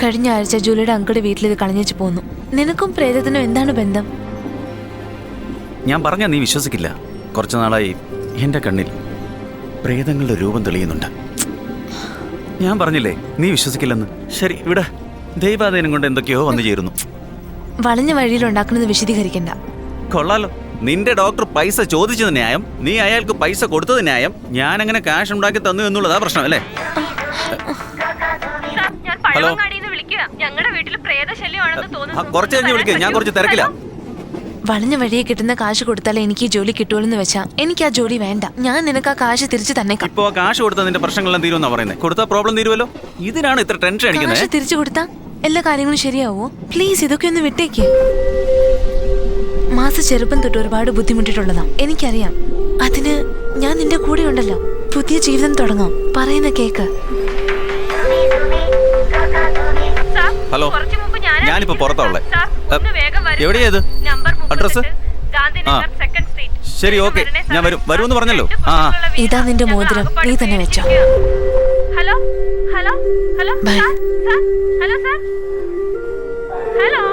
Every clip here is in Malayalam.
കഴിഞ്ഞ ആഴ്ച ജൂലിയുടെ അങ്കിളുടെ വീട്ടിലിത് കളഞ്ഞു പോന്നു. നിനക്കും പ്രേതത്തിനും എന്താണ് ബന്ധം? ഞാൻ പറഞ്ഞാൽ നീ വിശ്വസിക്കില്ല. കുറച്ചു നാളായി എൻ്റെ കണ്ണിൽ പ്രേതങ്ങളുടെ രൂപം തെളിയുന്നുണ്ട്. ഞാൻ പറഞ്ഞില്ലേ നീ വിശ്വസിക്കില്ലെന്ന്. ശരി, ഇവിടെ ദൈവാധീനം കൊണ്ട് എന്തൊക്കെയോ വന്നു ചേരുന്നു. വളഞ്ഞ വഴിയിൽ ഉണ്ടാക്കുന്നത് വിശദീകരിക്കണ്ട. കൊള്ളാലോ, നിന്റെ ഡോക്ടർ പൈസ ചോദിച്ചത് ന്യായം, നീ അയാൾക്ക് പൈസ കൊടുത്തത് ന്യായം, ഞാൻ അങ്ങനെ ക്യാഷ് ഉണ്ടാക്കി തന്നു എന്നുള്ളതാ പ്രശ്നം അല്ലേ? ഹലോ, കുറച്ച് കഴിഞ്ഞ് വിളിക്കുക, ഞാൻ കുറച്ച് തിരക്കില്ല. വളഞ്ഞ വഴിയെ കിട്ടുന്ന കാശ് കൊടുത്താലേ എനിക്ക് ഈ ജോലി കിട്ടുള്ളൂ വെച്ചാ എനിക്ക് ആ ജോലി വേണ്ട. ഞാൻ നിനക്ക് ആ കാശ് തിരിച്ചു തന്നെ. ഇപ്പൊ കാശ് കൊടുത്താൽ നിന്റെ പ്രശ്നങ്ങളെല്ലാം തീരുമെന്നാ പറയുന്നത്. കൊടുത്താൽ പ്രോബ്ലം തീരുമല്ലോ. ഇതിനാണ് ഇത്ര ടെൻഷൻ അടിക്കുന്നത്. കാശ് തിരിച്ചു കൊടുത്താ എല്ലാ കാര്യങ്ങളും ശരിയാവോ? പ്ലീസ്, ഇതൊക്കെ ഒന്ന് വിട്ടേക്ക്. മാസ ചെറുപ്പം തൊട്ട് ഒരുപാട് ബുദ്ധിമുട്ടിട്ടുള്ളതാ, എനിക്കറിയാം. അതിന് ഞാൻ നിന്റെ കൂടെ ഉണ്ടല്ലോ. പുതിയ ജീവിതം തുടങ്ങാം. പറയുന്ന കേക്ക്. ഹലോ, ഞാനിപ്പോ പുറത്താവുള്ളേ. എവിടെയാ ഇത്? അഡ്രസ്? ആ ശരി, ഓക്കെ, ഞാൻ വരുമെന്ന് പറഞ്ഞല്ലോ. ആ, ഇതാ നിന്റെ മോതിരം, നീ തന്നെ വെച്ചോ. Hello hello hello bye. Hello sir, hello.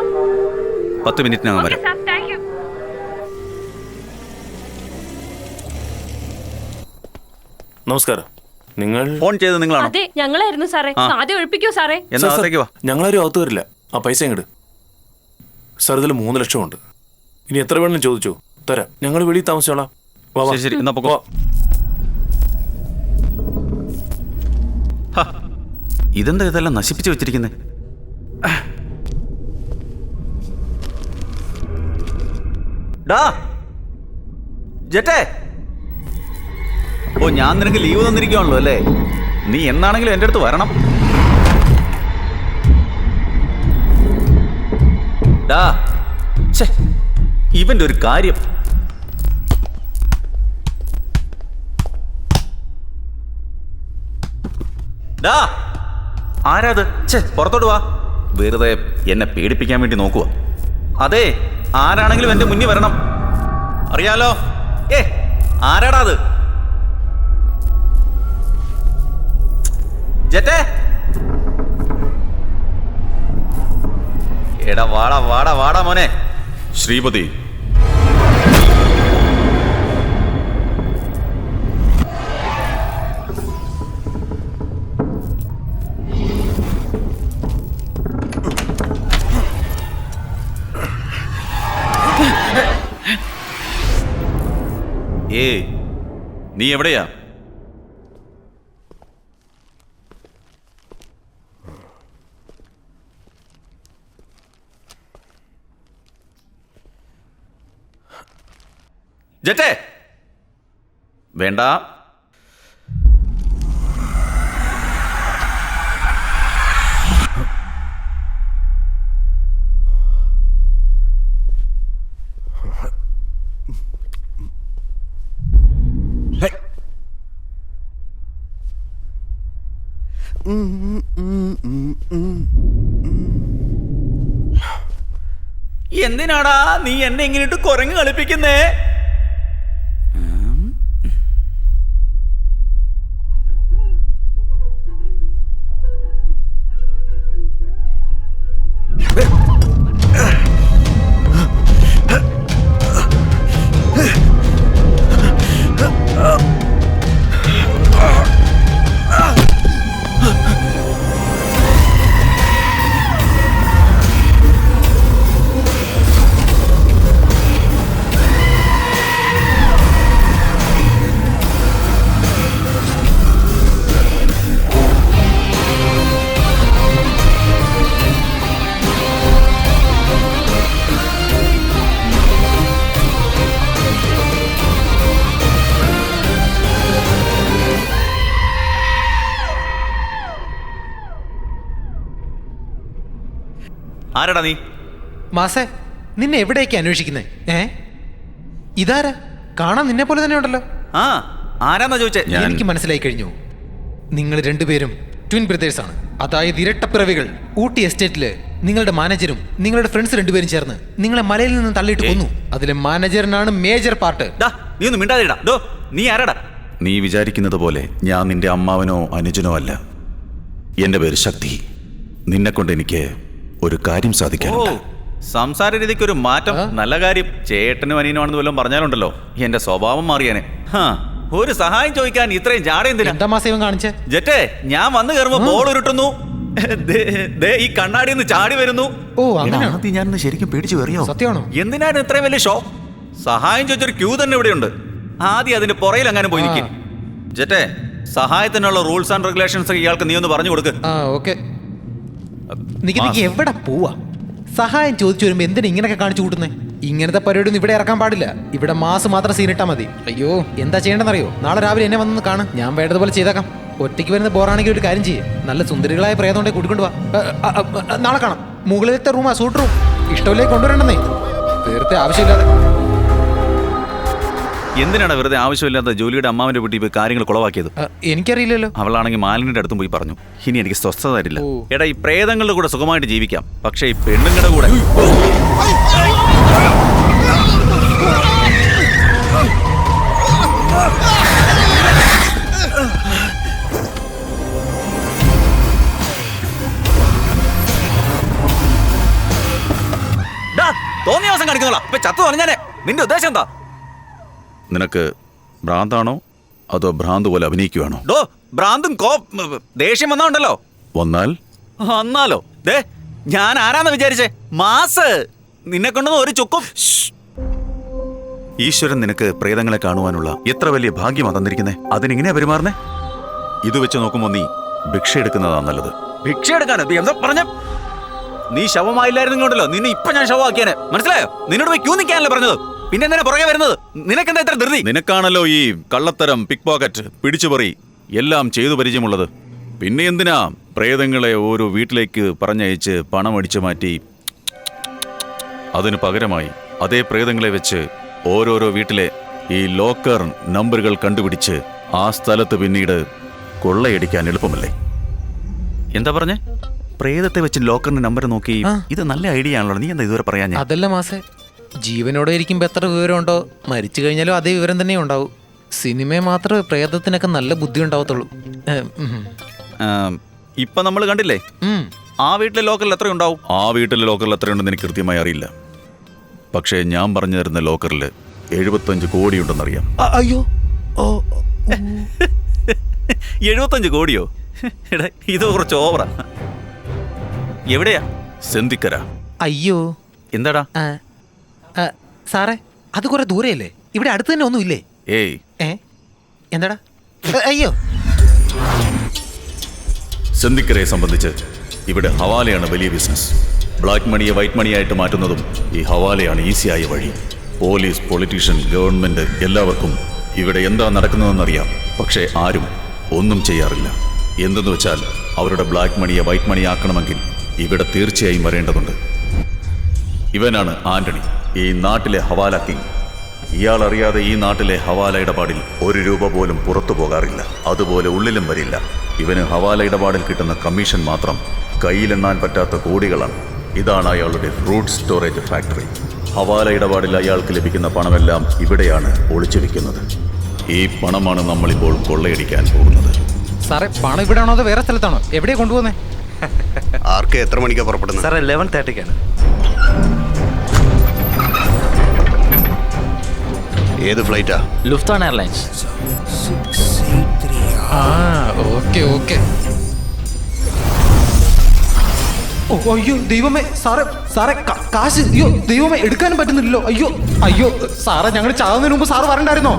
10 മിനിറ്റിനകം വരാം. Thank you. നമസ്കാരം. നിങ്ങൾ ഫോൺ ചെയ്ത് നിങ്ങളാണോ? അതെ, ഞങ്ങളായിരുന്നു സാറേ. ആദ്യം ഒഴിപ്പിക്കൂ സാറേ. എന്നാ അകത്തേക്ക് വാ. ഞങ്ങളാരും അകത്ത് വരില്ല. ആ പൈസ ഇങ്ങോട്ട് സാർ. ഇതിൽ 3 ലക്ഷം ഉണ്ട്. ഇനി എത്ര വേണമെങ്കിലും ചോദിച്ചോ, തരാം. ഞങ്ങൾ വെളിയിൽ താമസിച്ചോളാം. വാ, വാ. ശരി, എന്നാ പോകോ. ഇതെന്താ ഇതെല്ലാം നശിപ്പിച്ചു വെച്ചിരിക്കുന്നേ? ജെറ്റേ, ഓ, ഞാൻ നിനക്ക് ലീവ് തന്നിരിക്കുവാണല്ലോ അല്ലേ? നീ എന്നാണെങ്കിലും എൻ്റെ അടുത്ത് വരണം. ഇവന്റെ ഒരു കാര്യം. ആരാത്? പുറത്തോട്ട് വാ. വെറുതെ എന്നെ പേടിപ്പിക്കാൻ വേണ്ടി നോക്കുക. അതെ, ആരാണെങ്കിലും എന്റെ മുന്നിൽ വരണം. അറിയാലോ. ആരാടാ അത്? ജെറ്റേ, എടാ വാടാ വാടാ വാടാ മോനെ. ശ്രീപതി, നീ എവിടെയാ? ജെറ്റേ, വേണ്ട. എന്തിനാടാ നീ എന്നെ ഇങ്ങനെയിട്ട് കുരങ്ങ് കളിപ്പിക്കുന്നേ? ആരാടാ നീ? മാസേ, നിന്നെ എവിടേക്ക് അന്വേഷിക്കുന്നേ? ഇതാരാ? കാണാൻ നിന്നെ പോലെ തന്നെ ഉണ്ടല്ലോ. ആരാന്നാ ചോദിച്ചേ? എനിക്ക് മനസ്സിലായി കഴിഞ്ഞു. നിങ്ങൾ രണ്ടുപേരും ട്വിൻ ബ്രദേഴ്സ് ആണ്. അതായത് ഇരട്ടപ്പിറവികൾ. ഊട്ടി എസ്റ്റേറ്റില് നിങ്ങളുടെ മാനേജരും നിങ്ങളുടെ ഫ്രണ്ട്സ് രണ്ടുപേരും ചേർന്ന് നിങ്ങളെ മലയിൽ നിന്ന് തള്ളിയിട്ട് കൊന്നു. അതിലെ മാനേജറിനാണ് മേജർ പാർട്ട്. നീ ഒന്നും മിണ്ടാതിടാ. നീ ആരാടാ? നീ വിചാരിക്കുന്നത് പോലെ ഞാൻ നിന്റെ അമ്മാവനോ അനുജനോ അല്ല. എന്റെ പേര് ശക്തി. നിന്നെ കൊണ്ട് എനിക്ക് ഒരു കാര്യം സാധിക്കാനുണ്ട്. സംസാര രീതിക്ക് ഒരു മാറ്റം, നല്ല കാര്യം. ചേട്ടനും അനിയനാണെന്ന് വല്ലതും പറഞ്ഞാലുണ്ടല്ലോ എന്റെ സ്വഭാവം മാറിയാനെ. ഒരു സഹായം ചോദിക്കാൻ ഇത്രയും ജാട എന്തിനാ? എന്താ മാസം കാണിച്ചേ? ജെറ്റേ, ഞാൻ വന്നു കയറുമ്പോ ബോൾ ഉരുട്ടുന്നു, ഈ കണ്ണാടിയിൽ നിന്ന് ചാടി വരുന്നു. ഓ അങ്ങനെയാണോ? ഞാൻ ശരിക്കും പേടിച്ചു കയറിയോ? സത്യമാണോ? എന്തിനാണ് ഇത്രയും വലിയ ഷോ? സഹായം ചോദിച്ചൊരു ക്യൂ തന്നെ ഇവിടെയുണ്ട്. ആദ്യം അതിന്റെ പുറയിൽ അങ്ങനെ പോയി നിൽക്കും. ജെറ്റേ, സഹായത്തിനുള്ള റൂൾസ് ആൻഡ് റെഗുലേഷൻസ് ഇയാൾക്ക് നീ ഒന്ന് പറഞ്ഞു കൊടുക്ക്. ഓക്കെ. നിക്ക് എവിടെ പോവാ? സഹായം ചോദിച്ചു വരുമ്പോ എന്തിനാ ഇങ്ങനെയൊക്കെ കാണിച്ചു കൂട്ടുന്നേ? ഇങ്ങനത്തെ പരിപാടിയൊന്നും ഇവിടെ ഇറക്കാൻ പാടില്ല. ഇവിടെ മാസം മാത്രം സീനിട്ടാ മതി. അയ്യോ, എന്താ ചെയ്യേണ്ടെന്നറിയോ? നാളെ രാവിലെ എന്നെ വന്ന് കാണാം, ഞാൻ വേണ്ടതുപോലെ ചെയ്തേക്കാം. ഒറ്റയ്ക്ക് വരുന്ന ബോറാണെങ്കിൽ ഒരു കാര്യം ചെയ്യേ, നല്ല സുന്ദരികളായ പ്രേതോണ്ടെ കൂട്ടിക്കൊണ്ട് വാ. നാളെ കാണാം. മുകളിലത്തെ റൂമാ, സൂട്ട് റൂം. ഇഷ്ടമില്ലേ കൊണ്ടുവരണ്ടെന്നേ, തീർത്തെ ആവശ്യമില്ലാതെ. എന്തിനാണ് വെറുതെ ആവശ്യമില്ലാത്ത ജോലിയുടെ അമ്മാവിന്റെ വീട്ടിൽ പോയി കാര്യങ്ങൾ കുളവാക്കിയത്? എനിക്കറിയില്ലല്ലോ. അവളാണെങ്കിൽ മാലിന്യന്റെ അടുത്തും പോയി പറഞ്ഞു, ഇനി എനിക്ക് സ്വസ്ഥത തരില്ല. എടാ, ഈ പ്രേതങ്ങളുടെ കൂടെ സുഖമായിട്ട് ജീവിക്കാം, പക്ഷെ ഈ പെണ്ണുങ്ങളുടെ കൂടെ തോന്നിയ ദിവസം കാണിക്കുന്നോളാ. ഇപ്പൊ ചത്തു പറഞ്ഞാലേ നിന്റെ ഉദ്ദേശം എന്താ? നിനക്ക് ഭ്രാന്താണോ അതോ ഭ്രാന്ത് പോലെ അഭിനയിക്കുവാണോ? ഭ്രാന്തും ദേഷ്യം വന്നാണ്ടല്ലോ. വന്നാലോ? ദേ, ഞാൻ ആരാന്ന് വിചാരിച്ചേ? മാസ്. നിന്നെ കൊണ്ടൊന്നും ഒരു ചുക്കും. ഈശ്വരൻ നിനക്ക് പ്രേതങ്ങളെ കാണുവാനുള്ള എത്ര വലിയ ഭാഗ്യമാ തന്നിരിക്കുന്നേ. അതിനെങ്ങനെയാ പെരുമാറുന്നേ? ഇത് വെച്ച് നോക്കുമ്പോ നീ ഭിക്ഷ എടുക്കുന്നതാ നല്ലത്. ഭിക്ഷ എടുക്കാനോ? എന്താ പറഞ്ഞ? നീ ശവമായില്ലായിരുന്നുണ്ടല്ലോ, നിന്നെ ഇപ്പൊ ഞാൻ ശവമാക്കിയാനെ. മനസ്സിലായോ? നിന്നോട് പോയി ക്യൂ നിൽക്കാനല്ലേ പറഞ്ഞത്? പിന്നെ എന്തിനാ പുറകെ വരുന്നത്? നിനക്കെന്താ ഇത്ര ധൃതി? നിനക്കാണല്ലോ ഈ കള്ളത്തരം, പിക് പോക്കറ്റ്, പിടിച്ചുപറി എല്ലാം ചെയ്തു പരിചയമുള്ളത്. പിന്നെ എന്തിനാ പ്രേതങ്ങളെ ഓരോ വീട്ടിലേക്ക് പറഞ്ഞയച്ച് പണം അടിച്ചു മാറ്റി? അതിനു പകരമായി അതേ പ്രേതങ്ങളെ വെച്ച് ഓരോരോ വീട്ടിലെ ഈ ലോക്കർ നമ്പറുകൾ കണ്ടുപിടിച്ച് ആ സ്ഥലത്ത് പിന്നീട് കൊള്ളയടിക്കാൻ എളുപ്പമല്ലേ? എന്താ പറഞ്ഞേ? പ്രേതത്തെ വെച്ച് ലോക്കറിന്റെ നമ്പർ നോക്കി. ഇത് നല്ല ഐഡിയ ആണല്ലോ. നീ എന്താ ഇതുവരെ പറയാൻ? അതല്ല മാസേ, ജീവനോടെ ഇരിക്കുമ്പോൾ എത്ര വിവരം ഉണ്ടോ, മരിച്ചു കഴിഞ്ഞാലും അതേ വിവരം തന്നെ ഉണ്ടാവും. സിനിമയെ മാത്രമേ പ്രേതത്തിനൊക്കെ നല്ല ബുദ്ധി ഉണ്ടാവത്തുള്ളൂ. ഇപ്പൊ നമ്മൾ കണ്ടില്ലേ, ആ വീട്ടിലെ ലോക്കറിൽ എത്ര ഉണ്ടാവും? ആ വീട്ടിലെ ലോക്കറിൽ എത്രയുണ്ടെന്ന് എനിക്ക് കൃത്യമായി അറിയില്ല. പക്ഷേ ഞാൻ പറഞ്ഞു തരുന്ന ലോക്കറിൽ 75 കോടി ഉണ്ടെന്നറിയാം. അയ്യോ, 75 കോടിയോ? ഇത് കുറച്ച് ഓവറാ. എവിടെയാ? സെന്തിക്കര. അയ്യോ, എന്താടാ? സാറേ, അത് കുറെ ദൂരെയല്ലേ? ഇവിടെ അടുത്ത് തന്നെ ഒന്നുമില്ലേ? ഏയ്, എന്താടാ? അയ്യോ, സെന്തിക്കരയെ സംബന്ധിച്ച് ഇവിടെ ഹവാലയാണ് വലിയ ബിസിനസ്. ബ്ലാക്ക് മണിയെ വൈറ്റ് മണിയായിട്ട് മാറ്റുന്നതും ഈ ഹവാലയാണ് ഈസിയായ വഴി. പോലീസ്, പൊളിറ്റീഷ്യൻ, ഗവൺമെന്റ് എല്ലാവർക്കും ഇവിടെ എന്താ നടക്കുന്നതെന്നറിയാം. പക്ഷേ ആരും ഒന്നും ചെയ്യാറില്ല. എന്തെന്ന് വെച്ചാൽ അവരുടെ ബ്ലാക്ക് മണിയെ വൈറ്റ് മണിയാക്കണമെങ്കിൽ ഇവിടെ തീർച്ചയായും വരേണ്ടതുണ്ട്. ഇവനാണ് ആന്റണി, ഈ നാട്ടിലെ ഹവാല കിങ്. ഇയാൾ അറിയാതെ ഈ നാട്ടിലെ ഹവാല ഇടപാടിൽ 1 രൂപ പോലും പുറത്തു പോകാറില്ല. അതുപോലെ ഉള്ളിലും വരില്ല. ഇവന് ഹവാല ഇടപാടിൽ കിട്ടുന്ന കമ്മീഷൻ മാത്രം കയ്യിലെണ്ണാൻ പറ്റാത്ത കോടികളാണ്. ഇതാണ് അയാളുടെ ഫ്രൂട്ട് സ്റ്റോറേജ് ഫാക്ടറി. ഹവാല ഇടപാടിൽ അയാൾക്ക് ലഭിക്കുന്ന പണമെല്ലാം ഇവിടെയാണ് ഒളിച്ചു വെക്കുന്നത്. ഈ പണമാണ് നമ്മളിപ്പോൾ കൊള്ളയടിക്കാൻ പോകുന്നത്. സാറേ, പണം ഇവിടെ ആണോ അതോ വേറെ സ്ഥലത്താണോ? എവിടെയാ കൊണ്ടുപോകുന്നേ? ആർക്ക് എത്ര മണിക്കാണ് പുറപ്പെടുന്നത്? സാർ 11:30-ക്കാണ്. ഏത് ഫ്ലൈറ്റാ? ലുഫ്താൻ എയർലൈൻസ്. ഓക്കെ. അയ്യോ ദൈവമേ, സാറേ കാശ്, അയ്യോ ദൈവമേ, എടുക്കാനും പറ്റുന്നില്ലല്ലോ. അയ്യോ സാറേ, ഞങ്ങൾ ചാകുന്നതിന് മുമ്പ് സാറ് വരണ്ടായിരുന്നോ?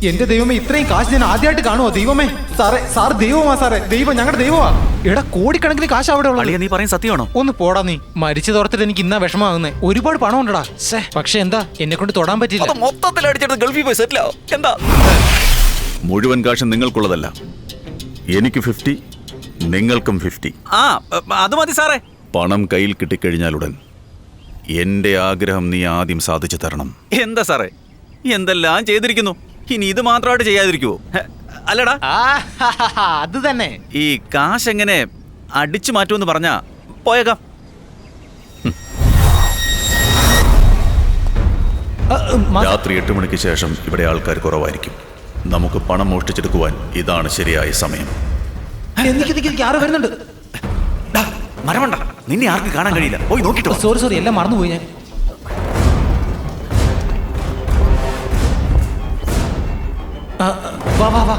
എന്റെ ദൈവമേ, ഇത്രയും കാശ് ഞാൻ ആദ്യമായിട്ട് കാണുമോ? ദൈവമേ, സാറ് ദൈവമാ സാറേ, ദൈവം, ഞങ്ങളുടെ ദൈവമാ. എടാ, കോടിക്കണക്കിന് കാശ് അവിടെ ഉള്ളത്. നീ പറയും സത്യമാണോ? ഒന്ന് പോടാ നീ. മരിച്ചു തോർത്തിട്ട് എനിക്ക് ഇന്നാ വിഷമാകുന്നേ. ഒരുപാട് പണം ഉണ്ടടാ. പക്ഷെ എന്താ, എന്നെ കൊണ്ട് തൊടാൻ പറ്റില്ല. മൊത്തത്തിൽ അടിച്ചിട്ട് ഗൾഫിൽ പോയി സെറ്റിൽ ആവും. എന്താ? മുഴുവൻ കാശും നിങ്ങൾക്കുള്ളതല്ല. എനിക്ക് 50, നിങ്ങൾക്കും 50. അത് മതി സാറേ. പണം കയ്യിൽ കിട്ടിക്കഴിഞ്ഞാലുടൻ എന്റെ ആഗ്രഹം നീ ആദ്യം സാധിച്ചു തരണം. എന്താ സാറേ, എന്തെല്ലാം ചെയ്തിരിക്കുന്നു, ഇനി ഇത് മാത്രമായിട്ട് ചെയ്യാതിരിക്കുവോ? അല്ലടാ, അത് തന്നെ. ഈ കാശ് എങ്ങനെ അടിച്ചു മാറ്റുമെന്ന് പറഞ്ഞാ പോയേക്കാം. രാത്രി 8 മണിക്ക് ശേഷം ഇവിടെ ആൾക്കാർ കുറവായിരിക്കും. നമുക്ക് പണം മോഷ്ടിച്ചെടുക്കുവാൻ ഇതാണ് ശരിയായ സമയം. എനിക്ക് ആരോ വരുന്നുണ്ട്. മരമണ്ട, നിന്നെ ആർക്കും കാണാൻ കഴിയില്ല. പോയി നോക്കിട്ടോ. സോറി എല്ലാം മറന്നുപോയി ഞാൻ. വാ വാ വാ,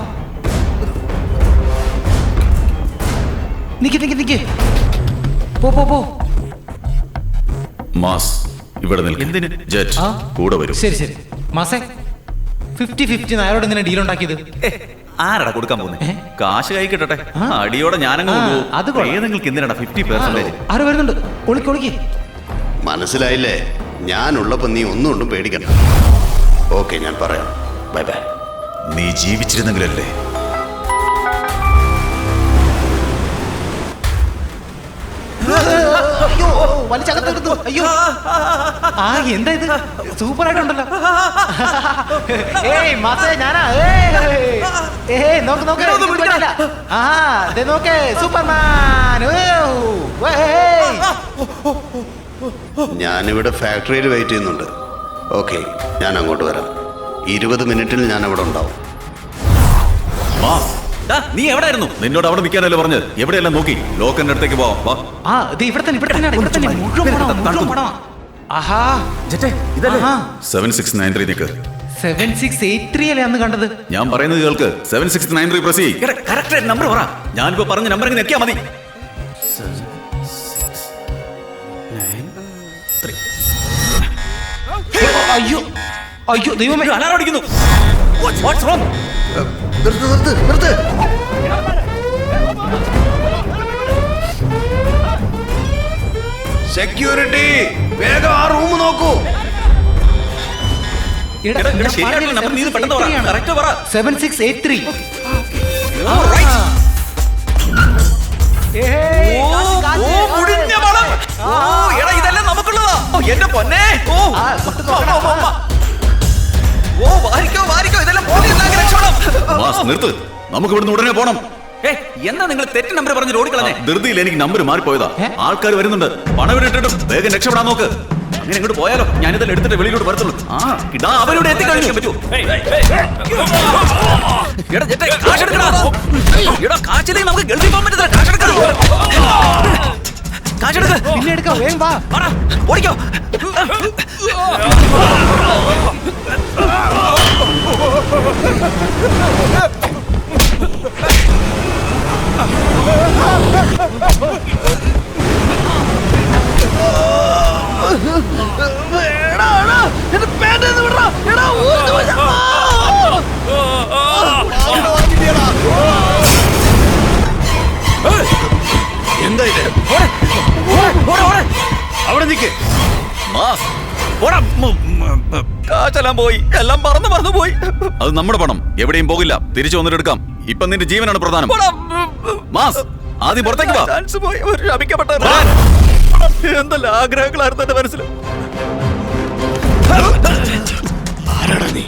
നിക്ക് പോ. മാസ് ഇവിടെ നിൽക്ക്. എന്തിന്? ജെറ്റ് ആ? കൂടെ വരും. ശരി മാസേ 50-50 നായരോട് ഇങ്ങനെ ഡീൽ ഉണ്ടാക്കിയത്. ആരടാ കൊടുക്കാൻ പോകുന്നത്? കാശ് കൈ കിട്ടട്ടെ. ആ? അടിയോടെ ഞാനങ്ങ് ആ, കൊണ്ടുപോകും. അത് കൊള്ളാം. ഏതെങ്കിലും എന്തിനാണ് 50%? ആര് വരുന്നുണ്ട്? ഒളിക്ക്. മനസ്സിലായില്ലേ? ഞാനുള്ളപ്പോ നീ ഒന്നും പേടിക്കണ്ട. ഓക്കെ, ഞാൻ പറയാം. Bye bye. നീ ജീവിച്ചിരുന്നെങ്കിലല്ലേ. അയ്യോ, വലിച്ചകത്തെടുത്തു. അയ്യോ, ആ എന്താ ഇത്? സൂപ്പർ ആയിട്ടുണ്ടല്ലോ. ഏയ് മാസേ, ഞാനാ. നോക്ക്. ആ, ദേ നോക്കേ, സൂപ്പർമാൻ. ഞാനിവിടെ ഫാക്ടറിയിൽ വെയിറ്റ് ചെയ്യുന്നുണ്ട്. ഓക്കെ, ഞാൻ അങ്ങോട്ട് വരാം. 20 മിനിറ്റിൽ ഞാൻ അവിടെ ഉണ്ടാവും. നീ എവിടെയായിരുന്നു? നിന്നോട് അവിടെ നിൽക്കാനല്ലേ പറഞ്ഞത്? എവിടെയെല്ലാം നോക്കി ലോക്കറിന്റെ അടുത്തേക്ക് പോവാം. ആ, ഇത് ഇവിടെ തന്നെ മുഴുവൻ പടം. ആഹാ, ഇതല്ലേ ആഹാ. 7693 നിക്ക്. 7683 അല്ലേ അന്ന് കണ്ടത്? ഞാൻ പറയുന്നത് കേൾക്ക്. 7693 പ്രസ് ചെയ്യ്. കറക്റ്റ് നമ്പർ പറ. ഞാനിപ്പോ പറഞ്ഞ നമ്പർ ഇങ്ങനെ നെക്കിയാ മതി. അയ്യോ ദൈവമേ, അലാറം അടിക്കുന്നു. What's wrong? നിർത്ത്. സെക്യൂരിറ്റി, വേഗം ആ റൂം നോക്കൂ. എടാ, എടാ, ഞാൻ ശരിയായിട്ടുള്ള number നീ ഇത് പെട്ടെന്ന് പറ. 7683 ആണ്. Correct പറ. 7683. മുടിഞ്ഞ മണം. എടാ, ഇതെല്ലാം നമുക്കുള്ളതാ. എന്റെ പൊന്നെ. നിർത്ത്. നമുക്ക് ഇവിടുന്ന് ഉടനെ പോണം. എന്താ നിങ്ങൾ തെറ്റ് നമ്പർ പറഞ്ഞ് ഓടിക്കളഞ്ഞേ? ധൃതിയിൽ എനിക്ക് നമ്പർ മാറിപ്പോയതാ. ആൾക്കാർ വരുന്നുണ്ട്. പണം ഇട്ടിട്ടും വേഗം രക്ഷപ്പെടാൻ നോക്ക്. അങ്ങനെ ഇങ്ങോട്ട് പോയാലോ? ഞാനിതെല്ലാം എടുത്തിട്ട് വെളിയിലോട്ട് വരത്തുള്ളൂ. ഇതാ അവരോട് എത്തിക്കഴിഞ്ഞു പറ്റൂ. കാശിലേക്ക് നമുക്ക് ഗൾഫിൽ പോകാൻ പറ്റില്ല. കാശെടുക്ക. പിന്നെ എടുക്കാം, വേഗം വാ. ഓടിക്കോ. എന്താ ഇത്? അവിടെ നിൽക്ക്. കാശെല്ലാം പോയി. എല്ലാം പറന്നു പോയി. അത് നമ്മുടെ പണം. എവിടെയും പോകില്ല. തിരിച്ചു വന്നിട്ട് എടുക്കാം. ഇപ്പൊ നിന്റെ ജീവനാണ് പ്രധാനം. മാസ്, ആദ്യം പുറത്തേക്ക് വാ. എന്തെല്ലാം ആഗ്രഹങ്ങളായിരുന്നു എന്റെ മനസ്സിൽ. ആരാടാ നീ?